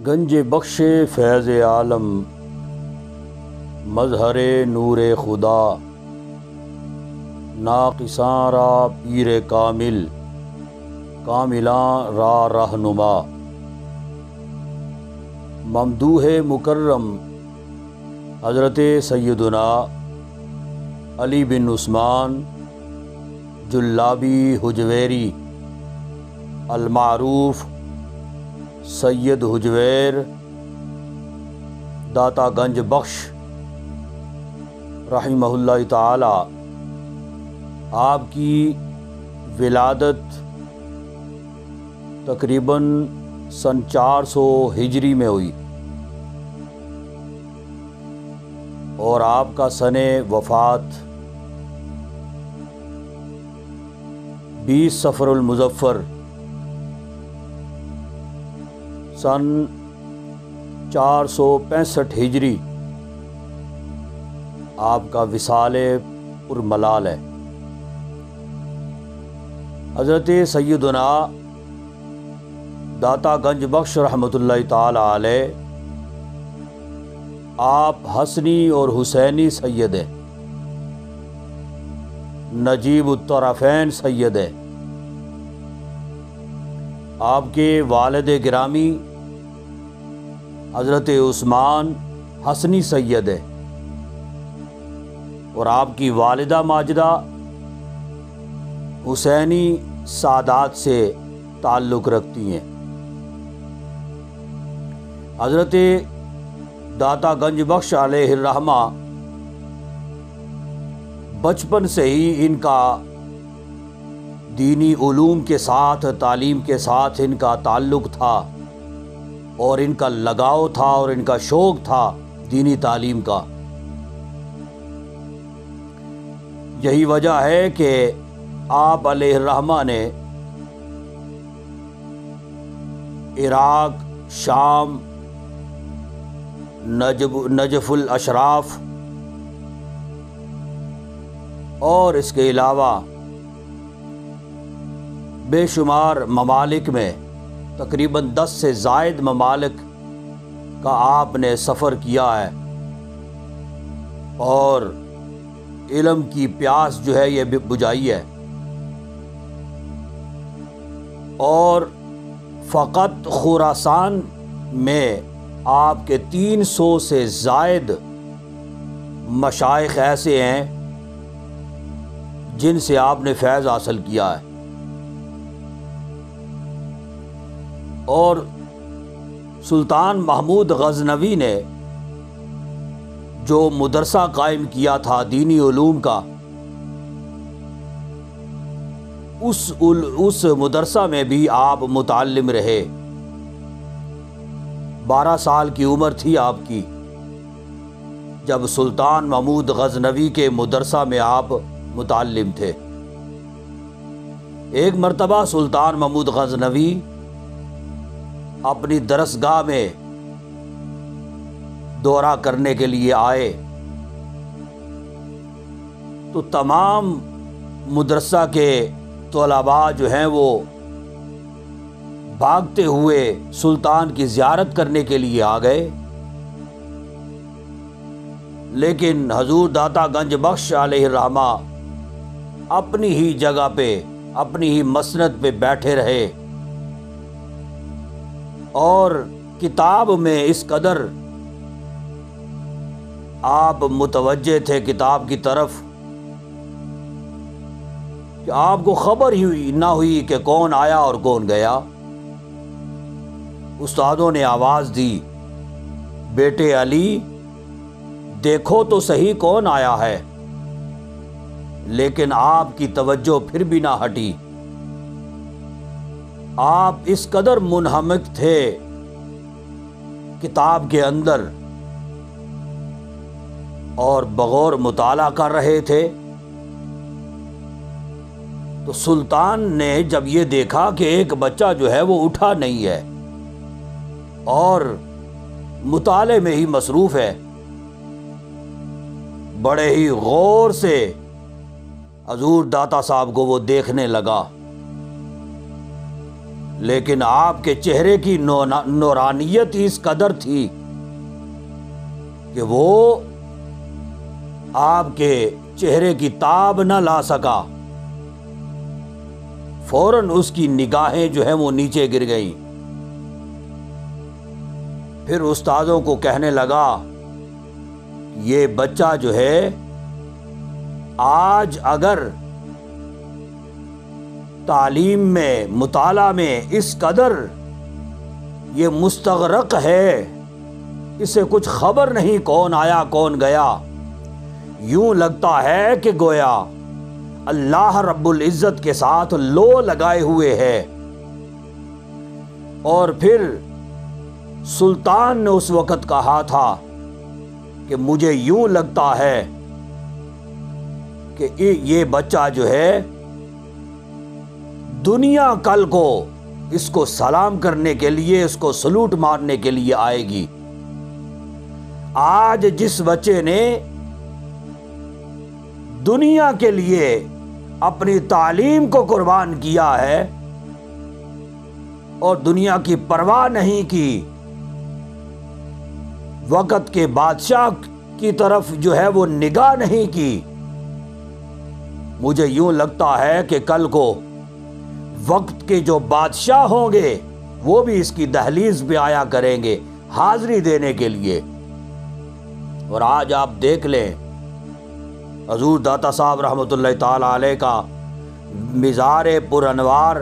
گنج بخش فیض عالم، مظہر نور خدا، ناقصاں را پیر کامل، کاملاں را رہنما، ممدوح مکرم حضرت سیدنا علی بن عثمان جلابی حجویری المعروف سید حجویر داتا گنج بخش رحمہ اللہ تعالی، آپ کی ولادت تقریباً سن 400 ہجری میں ہوئی اور آپ کا سن وفات 20 صفر المظفر سن 465 ہجری آپ کا وصال پرملال ہے۔ حضرت سیدنا داتا گنج بخش رحمۃ اللہ تعالی علیہ، آپ حسنی اور حسینی سید ہیں، نجیب الطرفین سید ہیں۔ آپ کے والد گرامی حضرت عثمان حسنی سید ہیں اور آپ کی والدہ ماجدہ حسینی سادات سے تعلق رکھتی ہیں۔ حضرت داتا گنج بخش علیہ الرحمہ بچپن سے ہی ان کا دینی علوم کے ساتھ، تعلیم کے ساتھ ان کا تعلق تھا اور ان کا لگاؤ تھا اور ان کا شوق تھا دینی تعلیم کا۔ یہی وجہ ہے کہ آپ علیہ الرحمہ نے عراق، شام، نجف الاشراف اور اس کے علاوہ بے شمار ممالک میں، تقریباً 10 سے زائد ممالک کا آپ نے سفر کیا ہے اور علم کی پیاس جو ہے یہ بجھائی ہے، اور فقط خراسان میں آپ کے 300 سے زائد مشائخ ایسے ہیں جن سے آپ نے فیض حاصل کیا ہے، اور سلطان محمود غزنوی نے جو مدرسہ قائم کیا تھا دینی علوم کا، اس مدرسہ میں بھی آپ متعلم رہے۔ 12 سال کی عمر تھی آپ کی جب سلطان محمود غزنوی کے مدرسہ میں آپ متعلم تھے۔ ایک مرتبہ سلطان محمود غزنوی اپنی درسگاہ میں دورہ کرنے کے لیے آئے تو تمام مدرسہ کے طلباء جو ہیں وہ بھاگتے ہوئے سلطان کی زیارت کرنے کے لیے آ گئے، لیکن حضور داتا گنج بخش علیہ الرحمہ اپنی ہی جگہ پہ، اپنی ہی مسند پہ بیٹھے رہے اور کتاب میں اس قدر آپ متوجہ تھے کتاب کی طرف کہ آپ کو خبر ہی نہ ہوئی کہ کون آیا اور کون گیا۔ استادوں نے آواز دی، بیٹے علی دیکھو تو صحیح کون آیا ہے، لیکن آپ کی توجہ پھر بھی نہ ہٹی۔ آپ اس قدر منہمک تھے کتاب کے اندر اور بغور مطالعہ کر رہے تھے، تو سلطان نے جب یہ دیکھا کہ ایک بچہ جو ہے وہ اٹھا نہیں ہے اور مطالعے میں ہی مصروف ہے، بڑے ہی غور سے حضور داتا صاحب کو وہ دیکھنے لگا، لیکن آپ کے چہرے کی نورانیت اس قدر تھی کہ وہ آپ کے چہرے کی تاب نہ لا سکا۔ فوراً اس کی نگاہیں جو ہیں وہ نیچے گر گئیں۔ پھر استادوں کو کہنے لگا یہ بچہ جو ہے آج اگر تعلیم میں مطالعہ میں اس قدر یہ مستغرق ہے، اسے کچھ خبر نہیں کون آیا کون گیا، یوں لگتا ہے کہ گویا اللہ رب العزت کے ساتھ لو لگائے ہوئے ہے۔ اور پھر سلطان نے اس وقت کہا تھا کہ مجھے یوں لگتا ہے کہ یہ بچہ جو ہے دنیا کل کو اس کو سلام کرنے کے لیے، اس کو سلوٹ مارنے کے لیے آئے گی۔ آج جس بچے نے دنیا کے لیے اپنی تعلیم کو قربان کیا ہے اور دنیا کی پرواہ نہیں کی، وقت کے بادشاہ کی طرف جو ہے وہ نگاہ نہیں کی، مجھے یوں لگتا ہے کہ کل کو وقت کے جو بادشاہ ہوں گے وہ بھی اس کی دہلیز پہ آیا کریں گے حاضری دینے کے لیے۔ اور آج آپ دیکھ لیں حضور داتا صاحب رحمۃ اللہ تعالی علیہ کا مزار پر انوار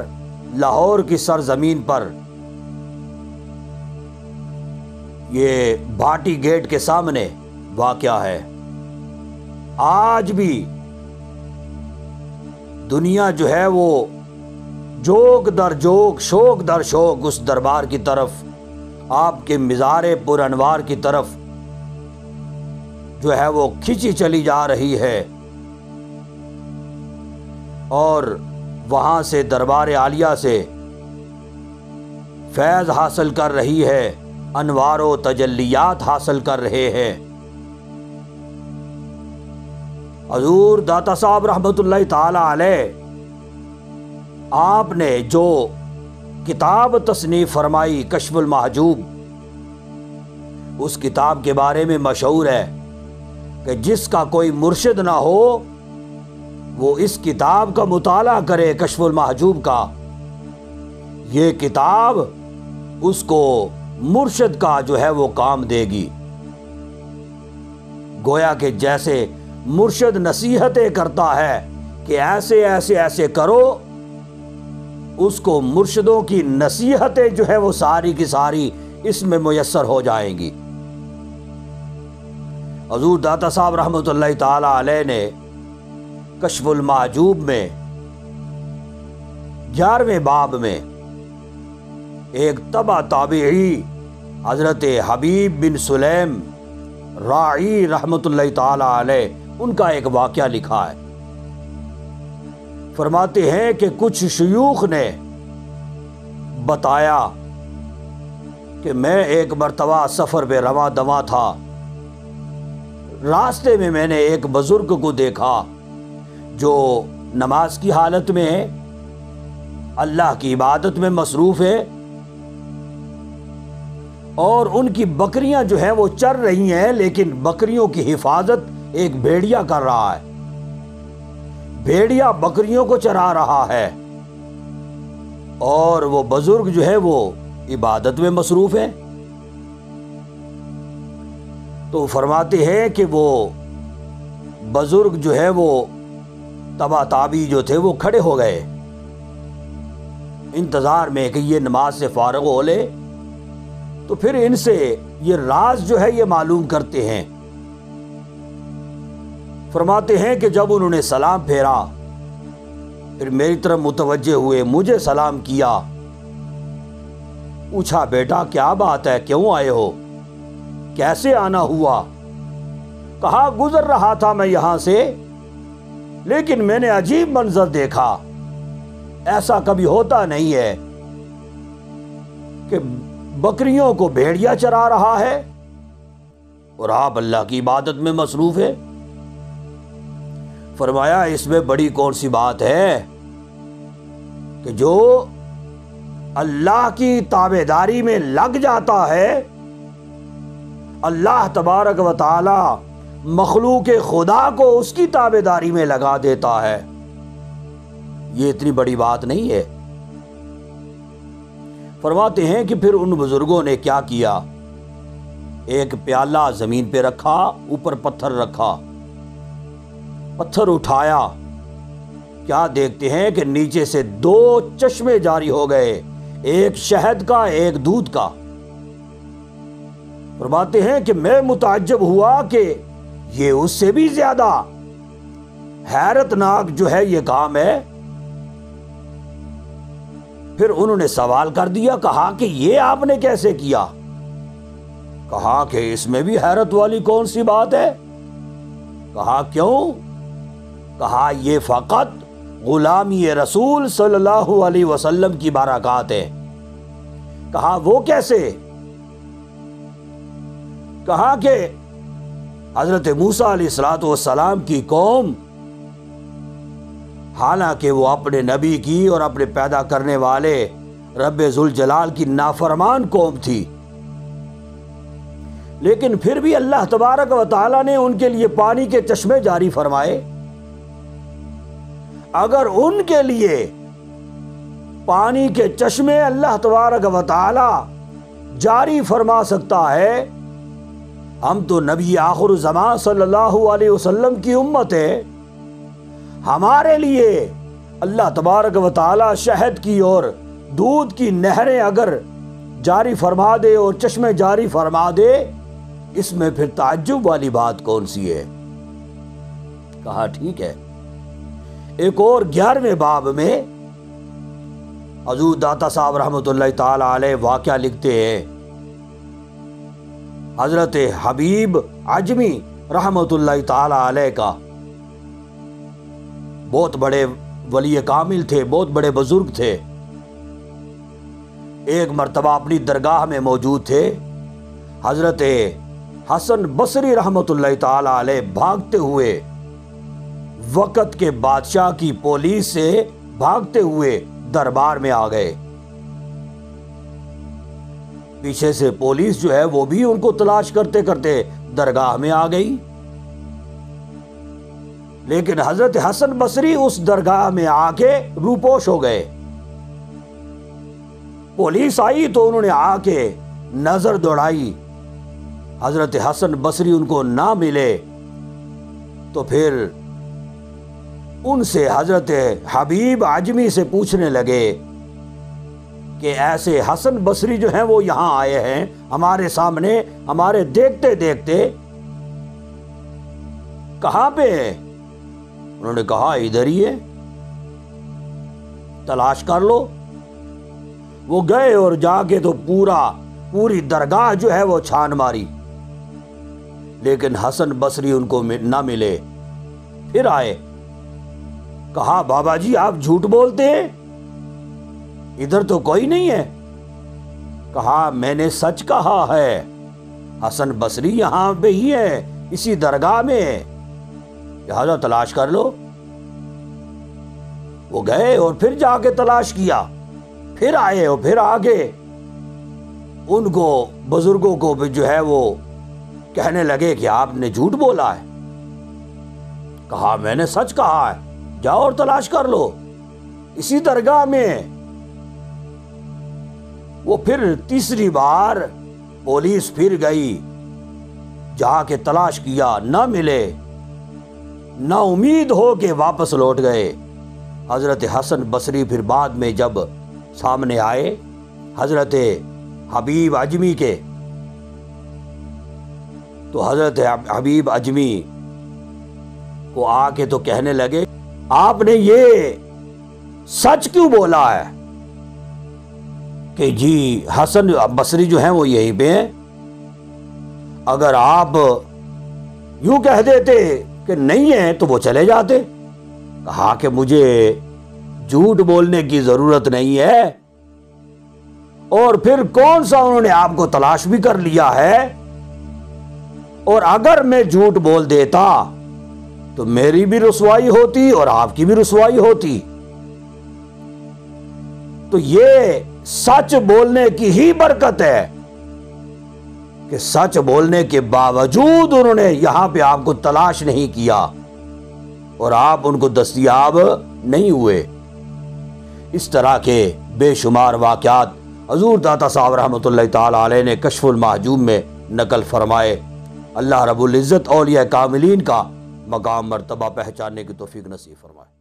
لاہور کی سرزمین پر، یہ بھاٹی گیٹ کے سامنے واقع ہے۔ آج بھی دنیا جو ہے وہ جوگ در جوگ، شوق در شوق اس دربار کی طرف، آپ کے مزار پر انوار کی طرف جو ہے وہ کھینچی چلی جا رہی ہے، اور وہاں سے دربار عالیہ سے فیض حاصل کر رہی ہے، انوار و تجلیات حاصل کر رہے ہیں۔ حضور داتا صاحب رحمۃ اللہ تعالی علیہ آپ نے جو کتاب تصنیف فرمائی کشف المحجوب، اس کتاب کے بارے میں مشہور ہے کہ جس کا کوئی مرشد نہ ہو وہ اس کتاب کا مطالعہ کرے، کشف المحجوب کا، یہ کتاب اس کو مرشد کا جو ہے وہ کام دے گی۔ گویا کہ جیسے مرشد نصیحتیں کرتا ہے کہ ایسے ایسے ایسے کرو، اس کو مرشدوں کی نصیحتیں جو ہے وہ ساری کی ساری اس میں میسر ہو جائیں گی۔ حضور داتا صاحب رحمۃ اللہ تعالی علیہ نے کشف المحجوب میں 11ویں باب میں ایک تبع تابعی حضرت حبیب بن سلیم راعی رحمۃ اللہ تعالی علیہ ان کا ایک واقعہ لکھا ہے۔ فرماتے ہیں کہ کچھ شیوخ نے بتایا کہ میں ایک مرتبہ سفر پہ رواں دواں تھا، راستے میں نے ایک بزرگ کو دیکھا جو نماز کی حالت میں ہے، اللہ کی عبادت میں مصروف ہے، اور ان کی بکریاں جو ہیں وہ چر رہی ہیں، لیکن بکریوں کی حفاظت ایک بھیڑیا کر رہا ہے، بھیڑیا بکریوں کو چرا رہا ہے، اور وہ بزرگ جو ہے وہ عبادت میں مصروف ہے۔ تو فرماتے ہیں کہ وہ بزرگ جو ہے وہ تبع تابعی جو تھے وہ کھڑے ہو گئے انتظار میں کہ یہ نماز سے فارغ ہو لے، تو پھر ان سے یہ راز جو ہے یہ معلوم کرتے ہیں۔ فرماتے ہیں کہ جب انہوں نے سلام پھیرا، پھر میری طرف متوجہ ہوئے، مجھے سلام کیا، پوچھا بیٹا کیا بات ہے، کیوں آئے ہو، کیسے آنا ہوا؟ کہا گزر رہا تھا میں یہاں سے، لیکن میں نے عجیب منظر دیکھا، ایسا کبھی ہوتا نہیں ہے کہ بکریوں کو بھیڑیا چرا رہا ہے اور آپ اللہ کی عبادت میں مصروف ہے۔ فرمایا اس میں بڑی کون سی بات ہے کہ جو اللہ کی تابعداری میں لگ جاتا ہے، اللہ تبارک و تعالی مخلوق خدا کو اس کی تابعداری میں لگا دیتا ہے۔ یہ اتنی بڑی بات نہیں ہے۔ فرماتے ہیں کہ پھر ان بزرگوں نے کیا کیا، ایک پیالہ زمین پہ رکھا، اوپر پتھر رکھا، پتھر اٹھایا، کیا دیکھتے ہیں کہ نیچے سے 2 چشمے جاری ہو گئے، ایک شہد کا ایک دودھ کا۔ فرماتے ہیں کہ میں متعجب ہوا کہ یہ اس سے بھی زیادہ حیرت ناک جو ہے یہ کام ہے۔ پھر انہوں نے سوال کر دیا، کہا کہ یہ آپ نے کیسے کیا؟ کہا کہ اس میں بھی حیرت والی کون سی بات ہے؟ کہا کیوں؟ کہا یہ فقط غلامی رسول صلی اللہ علیہ وسلم کی برکات ہے۔ کہا وہ کیسے؟ کہا کہ حضرت موسیٰ علیہ السلام کی قوم، حالانکہ وہ اپنے نبی کی اور اپنے پیدا کرنے والے رب ذوالجلال کی نافرمان قوم تھی، لیکن پھر بھی اللہ تبارک و تعالیٰ نے ان کے لیے پانی کے چشمے جاری فرمائے۔ اگر ان کے لیے پانی کے چشمے اللہ تبارک و تعالی جاری فرما سکتا ہے، ہم تو نبی آخر الزمان صلی اللہ علیہ وسلم کی امت ہے، ہمارے لیے اللہ تبارک و تعالی شہد کی اور دودھ کی نہریں اگر جاری فرما دے اور چشمے جاری فرما دے، اس میں پھر تعجب والی بات کون سی ہے؟ کہا ٹھیک ہے۔ ایک اور 11ویں باب میں حضور داتا صاحب رحمۃ اللہ تعالی علیہ واقعہ لکھتے ہیں، حضرت حبیب عجمی رحمۃ اللہ تعالی علیہ کا، بہت بڑے ولی کامل تھے، بہت بڑے بزرگ تھے۔ ایک مرتبہ اپنی درگاہ میں موجود تھے، حضرت حسن بصری رحمۃ اللہ تعالی علیہ بھاگتے ہوئے وقت کے بادشاہ کی پولیس سے بھاگتے ہوئے دربار میں آ گئے۔ پیچھے سے پولیس جو ہے وہ بھی ان کو تلاش کرتے کرتے درگاہ میں آ گئی، لیکن حضرت حسن بصری اس درگاہ میں آ کے روپوش ہو گئے۔ پولیس آئی تو انہوں نے آ کے نظر دوڑائی، حضرت حسن بصری ان کو نہ ملے، تو پھر ان سے حضرت حبیب عجمی سے پوچھنے لگے کہ ایسے حسن بصری جو ہیں وہ یہاں آئے ہیں ہمارے سامنے، ہمارے دیکھتے دیکھتے، کہاں پہ ہیں؟ انہوں نے کہا ادھر ہی ہے، تلاش کر لو۔ وہ گئے اور جا کے تو پوری درگاہ جو ہے وہ چھان ماری، لیکن حسن بصری ان کو نہ ملے۔ پھر آئے، کہا بابا جی آپ جھوٹ بولتے ہیں، ادھر تو کوئی نہیں ہے۔ کہا میں نے سچ کہا ہے، حسن بصری یہاں پہ ہی ہے، اسی درگاہ میں، لہذا تلاش کر لو۔ وہ گئے اور پھر جا کے تلاش کیا، پھر آئے اور پھر آگے ان کو بزرگوں کو بھی جو ہے وہ کہنے لگے کہ آپ نے جھوٹ بولا ہے۔ کہا میں نے سچ کہا ہے، جاؤ اور تلاش کر لو اسی درگاہ میں۔ وہ پھر تیسری بار پولیس پھر گئی، جا کے تلاش کیا، نہ ملے، نا امید ہو کے واپس لوٹ گئے۔ حضرت حسن بصری پھر بعد میں جب سامنے آئے حضرت حبیب عجمی کے، تو حضرت حبیب عجمی کو آ کے تو کہنے لگے آپ نے یہ سچ کیوں بولا ہے کہ جی حسن بصری جو ہیں وہ یہیں پہ ہیں؟ اگر آپ یوں کہہ دیتے کہ نہیں ہیں تو وہ چلے جاتے۔ کہا کہ مجھے جھوٹ بولنے کی ضرورت نہیں ہے، اور پھر کون سا انہوں نے آپ کو تلاش بھی کر لیا ہے، اور اگر میں جھوٹ بول دیتا تو میری بھی رسوائی ہوتی اور آپ کی بھی رسوائی ہوتی۔ تو یہ سچ بولنے کی ہی برکت ہے کہ سچ بولنے کے باوجود انہوں نے یہاں پہ آپ کو تلاش نہیں کیا اور آپ ان کو دستیاب نہیں ہوئے۔ اس طرح کے بے شمار واقعات حضور داتا صاحب رحمۃ اللہ تعالی علیہ نے کشف المحجوب میں نقل فرمائے۔ اللہ رب العزت اولیاء کاملین کا مقام مرتبہ پہچاننے کی توفیق نصیب فرمائے۔